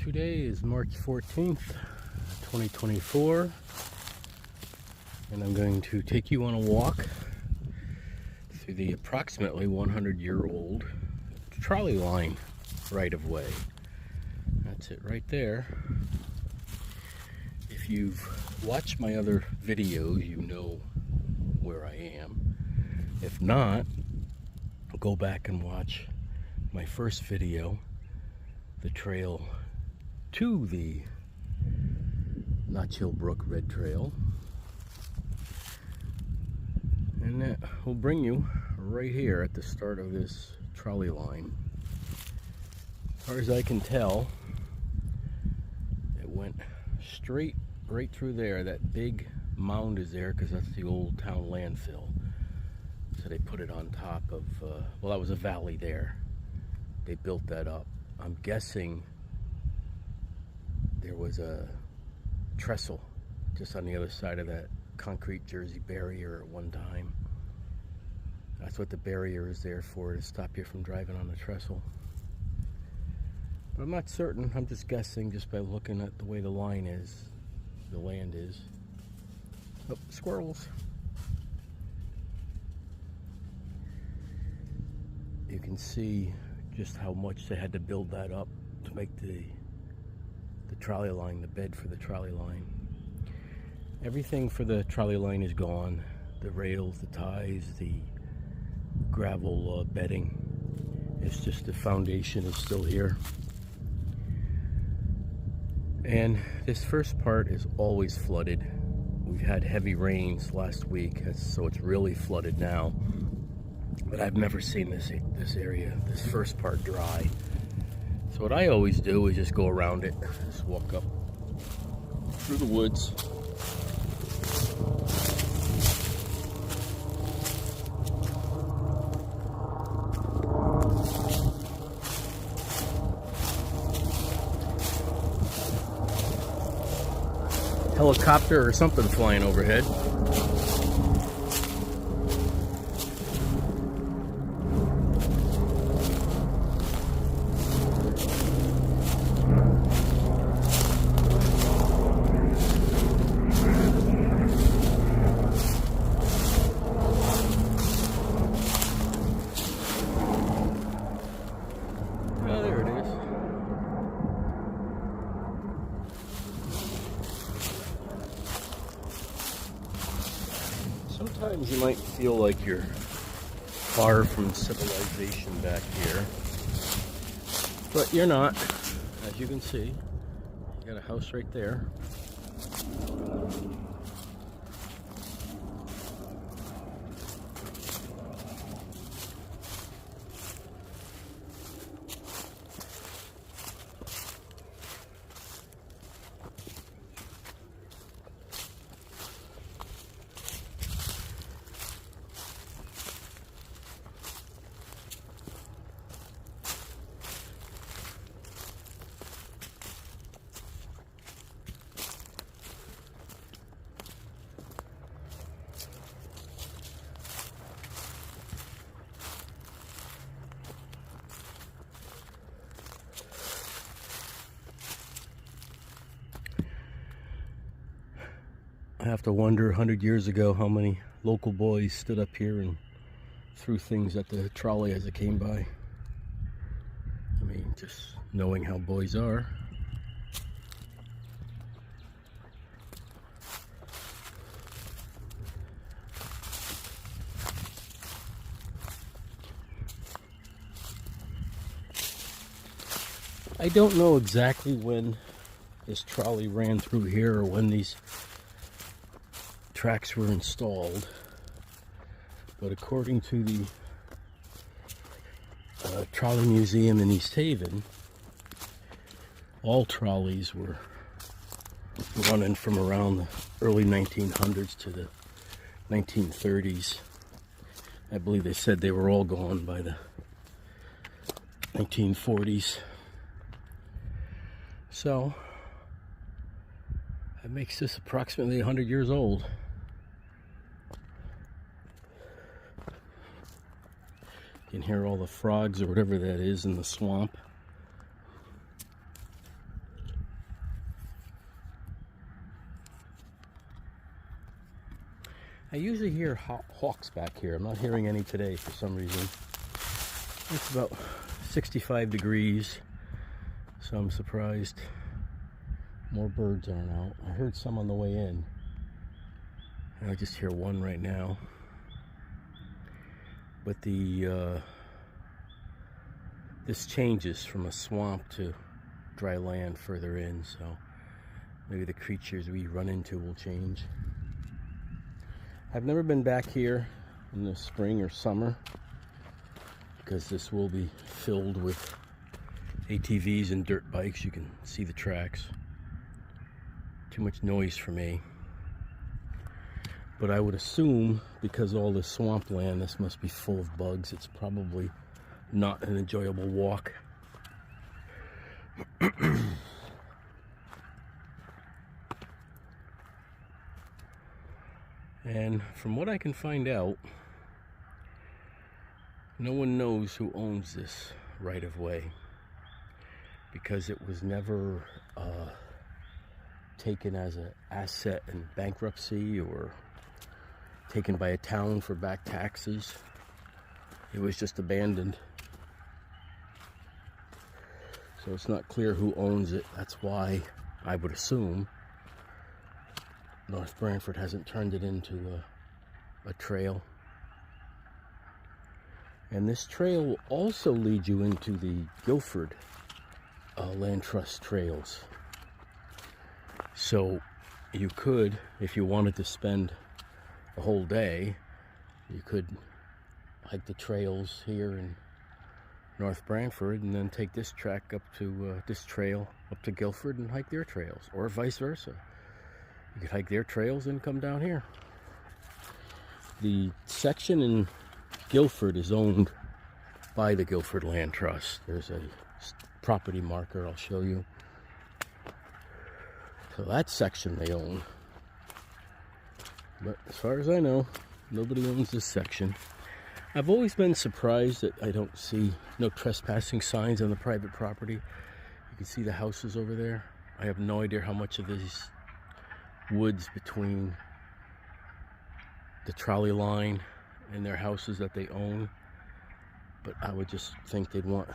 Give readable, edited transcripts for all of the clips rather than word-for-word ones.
Today is March 14th, 2024, and I'm going to take you on a walk through the approximately 100-year-old trolley line right-of-way. That's it right there. If you've watched my other videos, you know where I am. If not, go back and watch my first video, the trail to the Notch Hill Brook Red Trail, and that will bring you right here at the start of this trolley line. As far as I can tell, it went straight right through there. That big mound is there because that's the old town landfill, so they put it on top of well, that was a valley there. They built that up. I'm guessing there was a trestle just on the other side of that concrete Jersey barrier at one time. That's what the barrier is there for, to stop you from driving on the trestle. But I'm not certain. I'm just guessing just by looking at the way the line is, the land is. Oh, squirrels. You can see just how much they had to build that up to make the trolley line, the bed for the trolley line. Everything for the trolley line is gone. The rails, the ties, the gravel bedding. It's just the foundation is still here. And this first part is always flooded. We've had heavy rains last week, so it's really flooded now. But I've never seen this area, this first part, dry. So what I always do is just go around it, just walk up through the woods. Helicopter or something flying overhead. Sometimes you might feel like you're far from civilization back here, but you're not. As you can see, you got a house right there. I have to wonder 100 years ago how many local boys stood up here and threw things at the trolley as it came by. I mean, just knowing how boys are. I don't know exactly when this trolley ran through here or when these tracks were installed, but according to the Trolley Museum in East Haven, all trolleys were running from around the early 1900s to the 1930s. I believe they said they were all gone by the 1940s. So that makes this approximately 100 years old. You can hear all the frogs or whatever that is in the swamp. I usually hear hawks back here. I'm not hearing any today for some reason. It's about 65 degrees, so I'm surprised more birds aren't out. I heard some on the way in, and I just hear one right now. But this changes from a swamp to dry land further in, so maybe the creatures we run into will change. I've never been back here in the spring or summer because this will be filled with ATVs and dirt bikes. You can see the tracks. Too much noise for me. But I would assume, because all this swampland, this must be full of bugs. It's probably not an enjoyable walk. And from what I can find out, no one knows who owns this right of way, because it was never taken as an asset in bankruptcy or taken by a town for back taxes. It was just abandoned. So it's not clear who owns it. That's why I would assume North Branford hasn't turned it into a trail. And this trail will also lead you into the Guilford Land Trust trails. So you could, if you wanted to spend a whole day, you could hike the trails here in North Branford and then take this track up to this trail up to Guilford and hike their trails, or vice versa. You could hike their trails and come down here. The section in Guilford is owned by the Guilford Land Trust. There's a property marker I'll show you. So that section they own. But as far as I know, nobody owns this section. I've always been surprised that I don't see no trespassing signs on the private property. You can see the houses over there. I have no idea how much of these woods between the trolley line and their houses that they own, but I would just think they'd want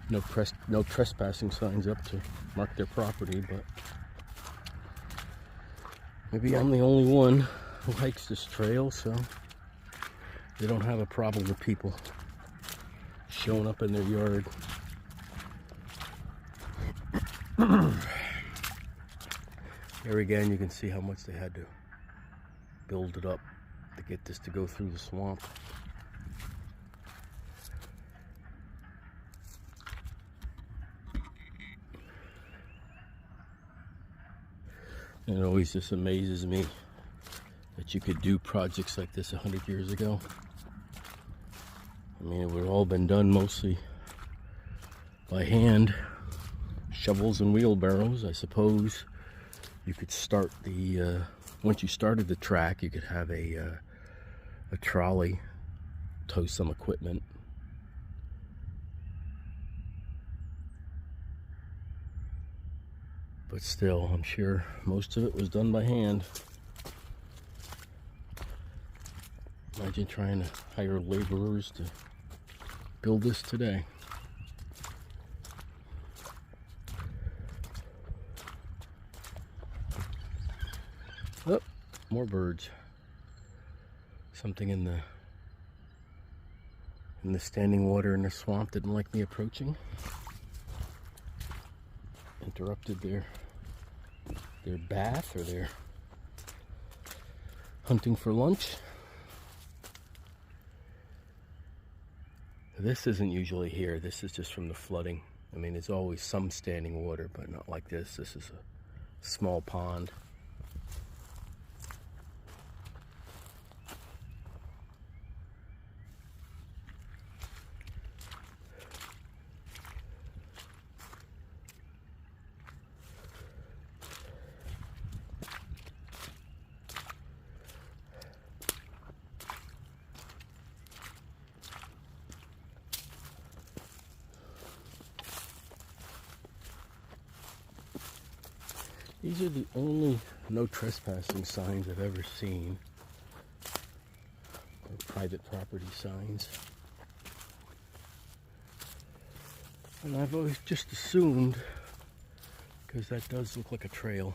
no trespassing signs up to mark their property. But maybe I'm the only one who hikes this trail, so they don't have a problem with people showing up in their yard. Here again, you can see how much they had to build it up to get this to go through the swamp. And it always just amazes me that you could do projects like this 100 years ago. I mean, it would have all been done mostly by hand, shovels and wheelbarrows. I suppose you could start the, once you started the track, you could have a trolley tow some equipment. But still, I'm sure most of it was done by hand. Imagine trying to hire laborers to build this today. Oh, more birds. Something in the standing water in the swamp didn't like me approaching. Interrupted their bath or their hunting for lunch. This isn't usually here. This is just from the flooding. I mean, there's always some standing water, but not like this. This is a small pond. These are the only no trespassing signs I've ever seen. private property signs. And I've always just assumed, because that does look like a trail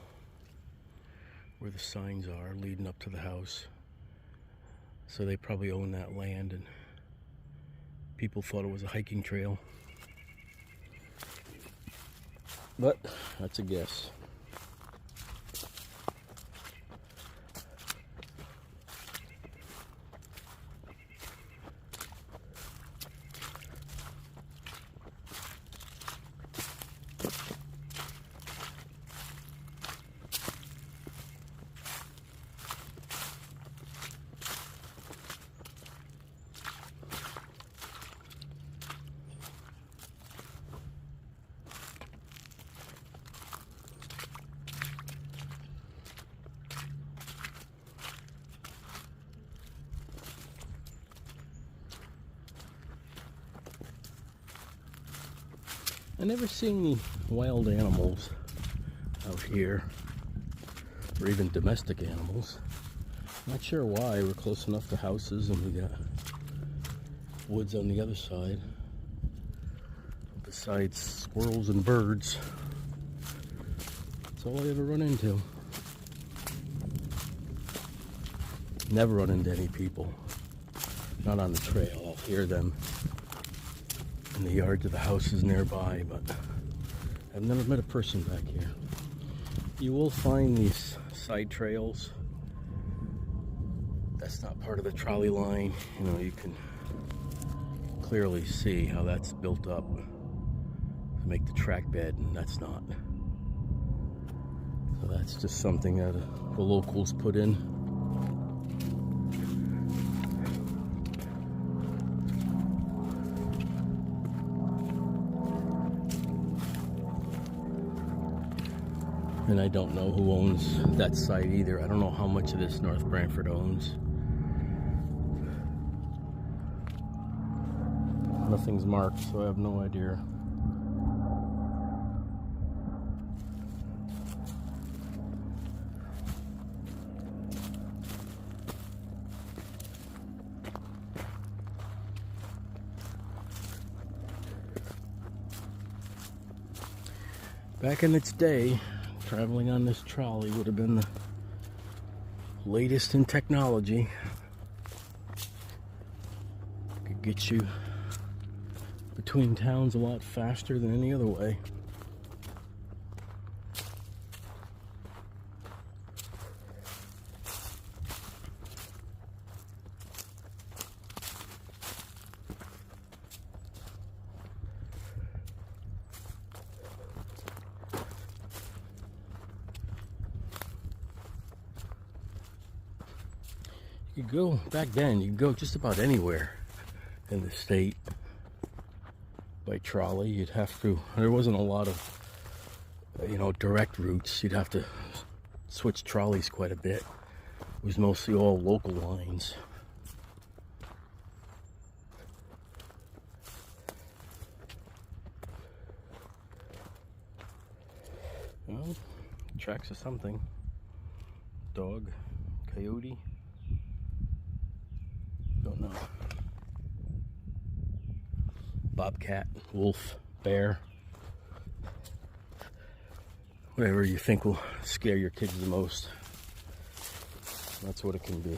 where the signs are leading up to the house. So they probably own that land and people thought it was a hiking trail. But that's a guess. I never see any wild animals out here, or even domestic animals. Not sure why. We're close enough to houses and we got woods on the other side. Besides squirrels and birds, that's all I ever run into. Never run into any people. Not on the trail. I'll hear them in the yards of the houses nearby, but I've never met a person back here. You will find these side trails. That's not part of the trolley line. You know, you can clearly see how that's built up to make the track bed, and that's not. So that's just something that the locals put in. And I don't know who owns that site either. I don't know how much of this North Branford owns. Nothing's marked, so I have no idea. Back in its day, traveling on this trolley would have been the latest in technology. Could get you between towns a lot faster than any other way. You could go, back then, you could go just about anywhere in the state by trolley. You'd have to, there wasn't a lot of, direct routes. You'd have to switch trolleys quite a bit. It was mostly all local lines. Well, tracks of something. Dog, coyote. Don't know. Bobcat, wolf, bear. Whatever you think will scare your kids the most. That's what it can be.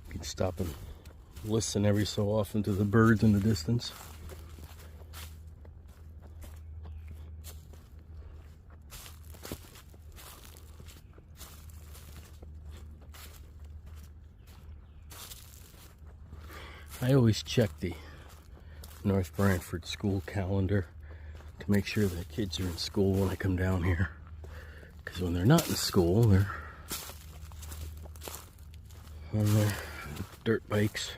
You can stop and listen every so often to the birds in the distance. I always check the North Branford school calendar to make sure that kids are in school when I come down here. Because when they're not in school, they're on their dirt bikes.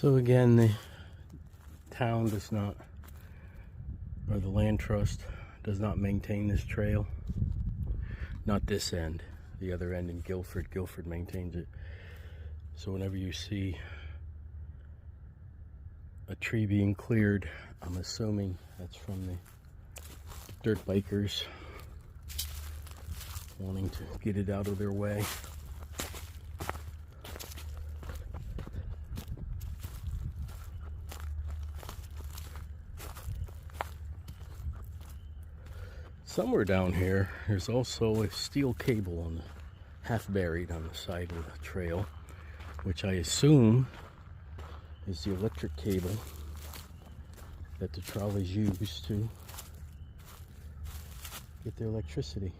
So again, the town does not, or the land trust does not maintain this trail. Not this end. The other end in Guilford. Guilford maintains it. So whenever you see a tree being cleared, I'm assuming that's from the dirt bikers wanting to get it out of their way. Somewhere down here, there's also a steel cable on the, half buried on the side of the trail, which I assume is the electric cable that the trolleys use to get their electricity.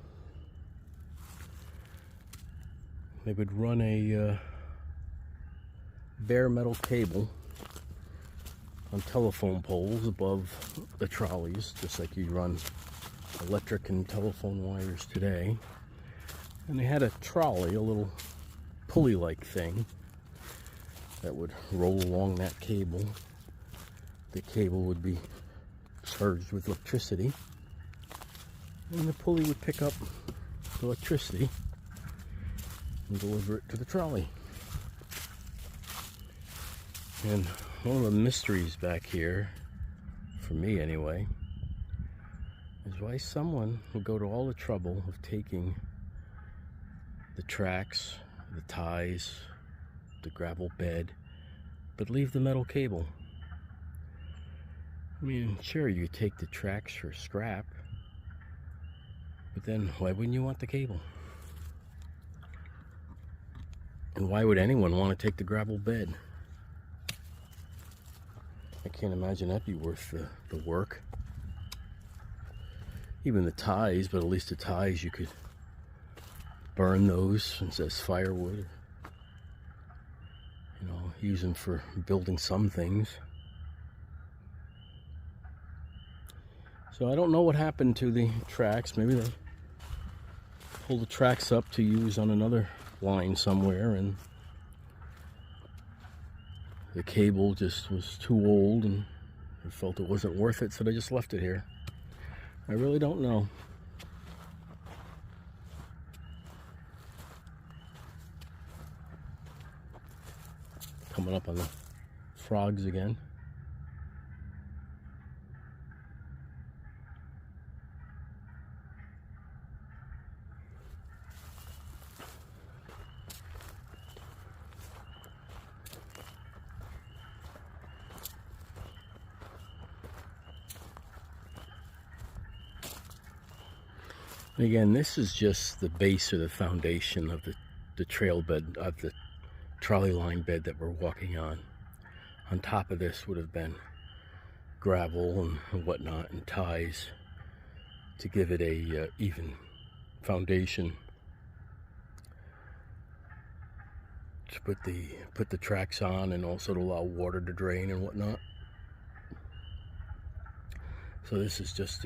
They would run a bare metal cable on telephone poles above the trolleys, just like you run electric and telephone wires today. And they had a trolley, a little pulley-like thing that would roll along that cable. The cable would be charged with electricity, and the pulley would pick up the electricity and deliver it to the trolley. And one of the mysteries back here, for me anyway, is why someone would go to all the trouble of taking the tracks, the ties, the gravel bed, but leave the metal cable. I mean, sure, you take the tracks for scrap, but then why wouldn't you want the cable? And why would anyone want to take the gravel bed? I can't imagine that'd be worth the work. Even the ties, but at least the ties you could burn those as firewood. You know, use them for building some things. So I don't know what happened to the tracks. Maybe they pulled the tracks up to use on another line somewhere, and the cable just was too old and they felt it wasn't worth it, so they just left it here. I really don't know. Coming up on the frogs again. Again, this is just the base or the foundation of the trail bed, of the trolley line bed that we're walking on. On top of this would have been gravel and whatnot and ties to give it a even foundation to put the tracks on, and also to allow water to drain and whatnot. So this is just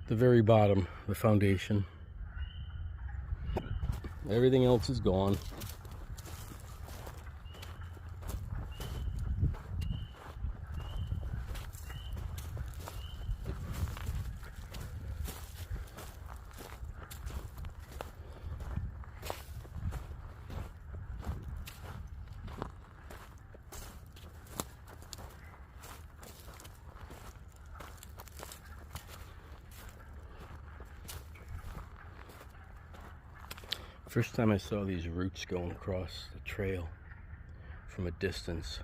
the very bottom, the foundation. Everything else is gone. First time I saw these roots going across the trail from a distance,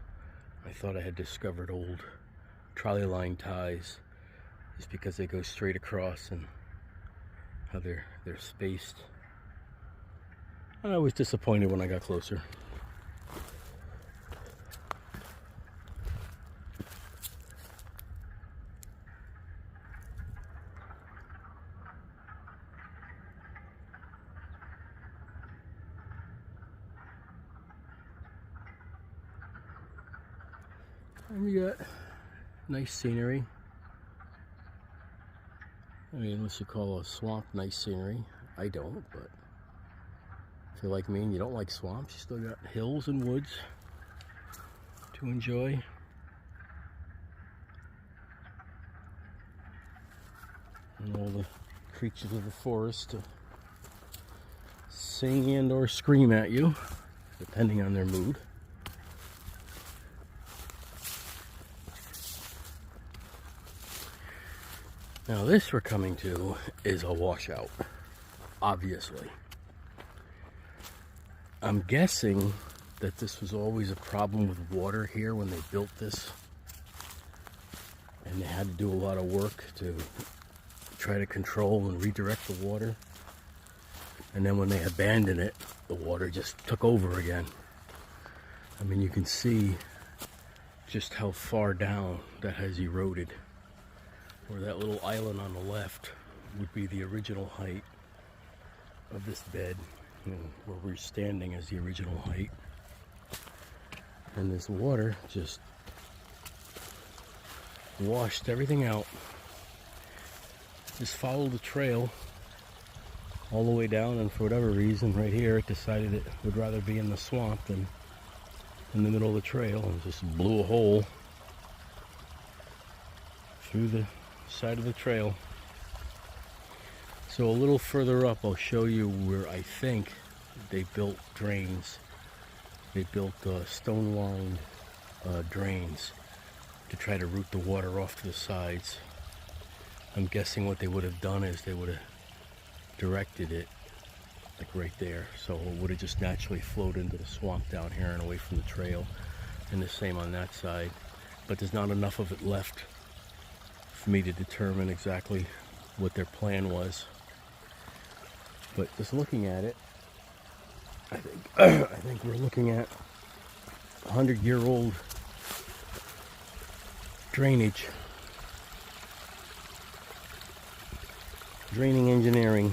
I thought I had discovered old trolley line ties, just because they go straight across and how they're spaced. I was disappointed when I got closer. And you got nice scenery. I mean, unless you call a swamp nice scenery. I don't, but if you're like me and you don't like swamps, you still got hills and woods. to enjoy. And all the creatures of the forest to sing and or scream at you, depending on their mood. Now this we're coming to is a washout, obviously. I'm guessing that this was always a problem with water here when they built this, and they had to do a lot of work to try to control and redirect the water. And then when they abandoned it, the water just took over again. I mean, you can see just how far down that has eroded. Where that little island on the left would be the original height of this bed, you know, where we're standing is the original height. And this water just washed everything out. Just followed the trail all the way down, and for whatever reason, right here, it decided it would rather be in the swamp than in the middle of the trail, and just blew a hole through the side of the trail. So a little further up, I'll show you where I think they built drains. They built stone-lined drains to try to route the water off to the sides. I'm guessing what they would have done is they would have directed it like right there, so it would have just naturally flowed into the swamp down here and away from the trail, and the same on that side. But there's not enough of it left for me to determine exactly what their plan was. But just looking at it, I think we're looking at 100-year-old drainage, draining engineering.